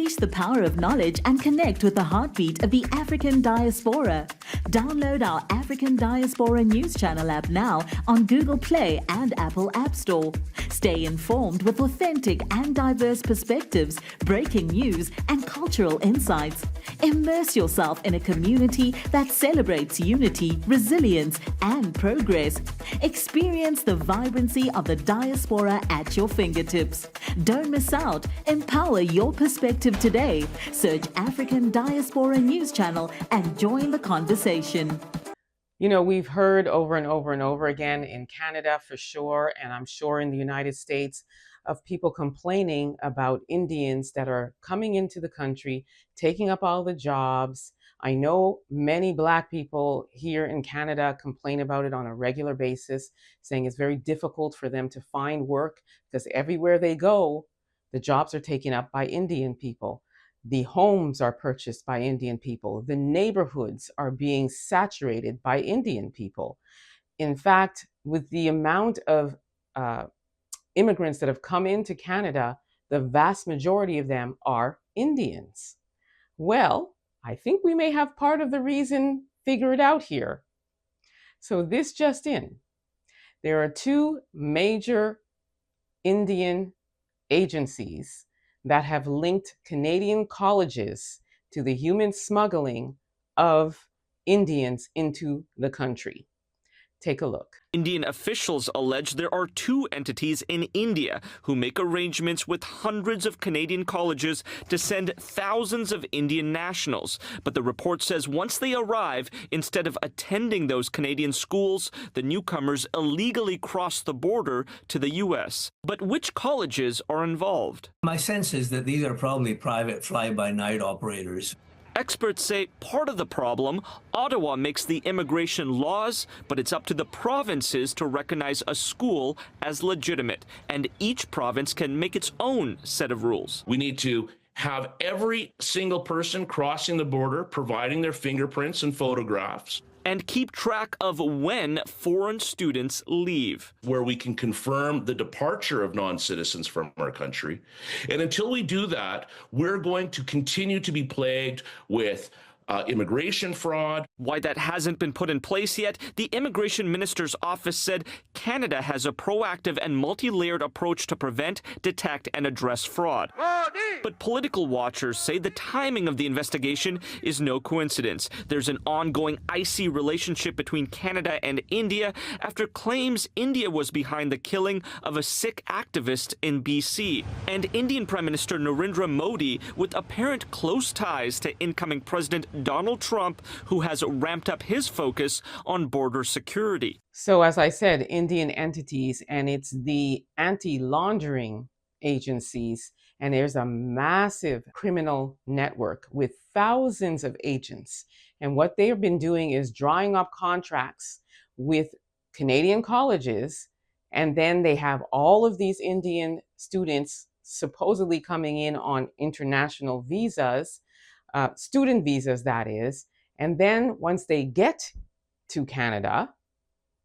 Unleash the power of knowledge and connect with the heartbeat of the African diaspora. Download our African Diaspora News Channel app now on Google Play and Apple App Store. Stay informed with authentic and diverse perspectives, breaking news, and cultural insights. Immerse yourself in a community that celebrates unity, resilience, and progress. Experience the vibrancy of the diaspora at your fingertips. Don't miss out. Empower your perspective today. Search African Diaspora News Channel and join the conversation. You know, we've heard over and over and over again in Canada for sure, and I'm sure in the United States, of people complaining about Indians that are coming into the country, taking up all the jobs. I know many Black people here in Canada complain about it on a regular basis, saying it's very difficult for them to find work because everywhere they go, the jobs are taken up by Indian people. The homes are purchased by Indian people. The neighborhoods are being saturated by Indian people. In fact, with the amount of immigrants that have come into Canada, the vast majority of them are Indians. Well, I think we may have part of the reason figured out here. So this just in, there are two major Indian agencies that have linked Canadian colleges to the human smuggling of Indians into the country. Take a look. Indian officials allege there are two entities in India who make arrangements with hundreds of Canadian colleges to send thousands of Indian nationals. But the report says once they arrive, instead of attending those Canadian schools, the newcomers illegally cross the border to the U.S. But which colleges are involved? My sense is that these are probably private fly-by-night operators. Experts say part of the problem, Ottawa makes the immigration laws, but it's up to the provinces to recognize a school as legitimate, and each province can make its own set of rules. We need to have every single person crossing the border providing their fingerprints and photographs. And keep track of when foreign students leave. Where we can confirm the departure of non-citizens from our country. And until we do that, we're going to continue to be plagued with immigration fraud. Why that hasn't been put in place yet, the Immigration Minister's office said Canada has a proactive and multi-layered approach to prevent, detect, and address fraud. But political watchers say the timing of the investigation is no coincidence. There's an ongoing icy relationship between Canada and India after claims India was behind the killing of a Sikh activist in BC. And Indian Prime Minister Narendra Modi, with apparent close ties to incoming President Donald Trump, who has ramped up his focus on border security. So as I said, Indian entities, and it's the anti-laundering agencies, and there's a massive criminal network with thousands of agents. And what they have been doing is drawing up contracts with Canadian colleges, and then they have all of these Indian students supposedly coming in on international visas, student visas that is, and then once they get to Canada,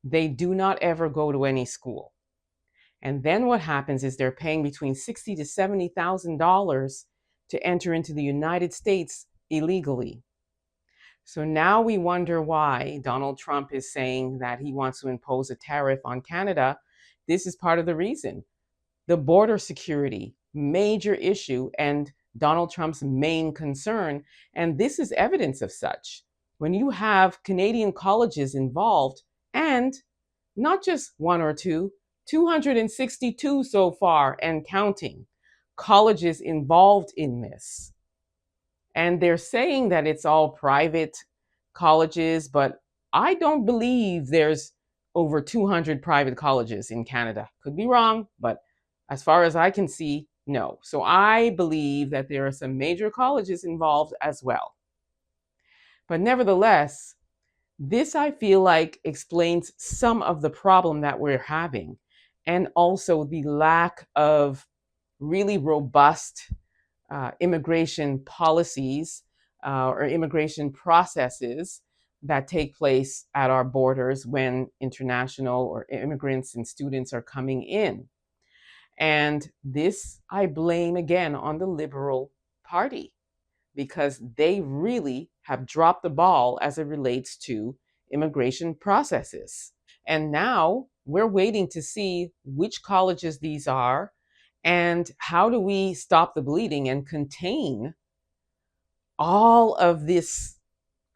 they do not ever go to any school. And then what happens is they're paying between $60,000 to $70,000 to enter into the United States illegally. So now we wonder why Donald Trump is saying that he wants to impose a tariff on Canada. This is part of the reason. The border security, major issue, and Donald Trump's main concern, and this is evidence of such. When you have Canadian colleges involved, and not just one or two, 262 so far and counting, colleges involved in this. And they're saying that it's all private colleges, but I don't believe there's over 200 private colleges in Canada. Could be wrong, but as far as I can see, no. So I believe that there are some major colleges involved as well. But nevertheless, this I feel like explains some of the problem that we're having, and also the lack of really robust immigration policies or immigration processes that take place at our borders when international or immigrants and students are coming in. And this I blame again on the Liberal party, because they really have dropped the ball as it relates to immigration processes. And now we're waiting to see which colleges these are and how do we stop the bleeding and contain all of this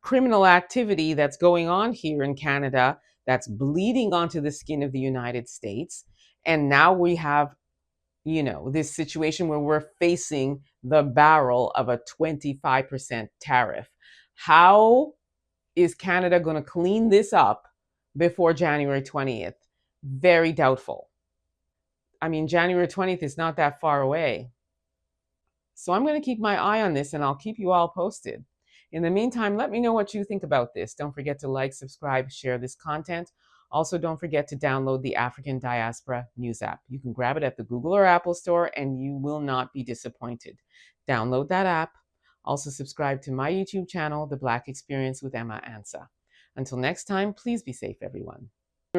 criminal activity that's going on here in Canada that's bleeding onto the skin of the United States. And now we have, this situation where we're facing the barrel of a 25% tariff. How is Canada going to clean this up before January 20th? Very doubtful. I mean, January 20th is not that far away. So I'm going to keep my eye on this and I'll keep you all posted. In the meantime, let me know what you think about this. Don't forget to like, subscribe, share this content. Also, don't forget to download the African Diaspora News app. You can grab it at the Google or Apple store and you will not be disappointed. Download that app. Also, subscribe to my YouTube channel, The Black Experience with Emma Ansah. Until next time, please be safe, everyone.